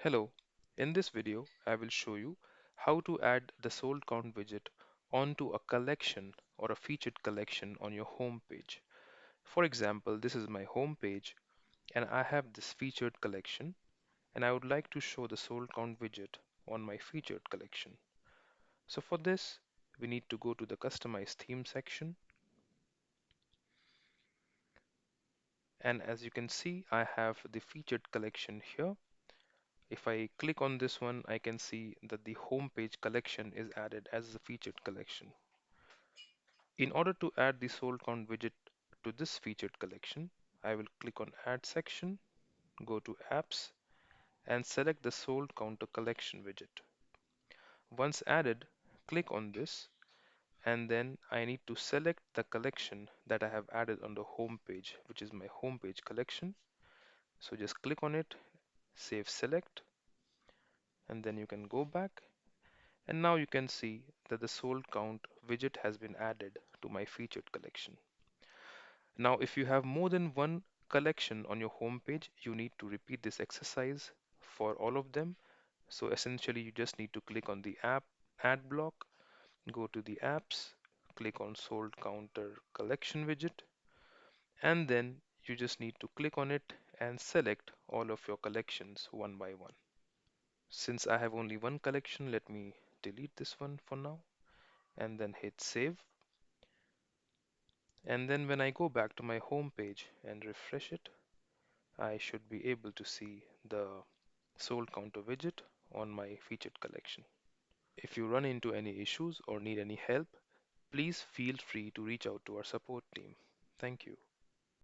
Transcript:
Hello, in this video I will show you how to add the sold count widget onto a collection or a featured collection on your home page. For example, this is my home page and I have this featured collection and I would like to show the sold count widget on my featured collection. So for this, we need to go to the customize theme section, and as you can see, I have the featured collection here. If I click on this one, I can see that the home page collection is added as a featured collection. In order to add the sold count widget to this featured collection, I will click on Add section, go to Apps, and select the sold counter collection widget. Once added, click on this, and then I need to select the collection that I have added on the home page, which is my home page collection. So just click on it, save select, and then you can go back. And now you can see that the sold count widget has been added to my featured collection. Now, if you have more than one collection on your home page, you need to repeat this exercise for all of them. So essentially, you just need to click on the app add block, go to the apps, click on sold counter collection widget, and then you just need to click on it and select all of your collections one by one. Since I have only one collection, let me delete this one for now and then hit save. And then when I go back to my home page and refresh it, I should be able to see the sold counter widget on my featured collection. If you run into any issues or need any help, please feel free to reach out to our support team. Thank you.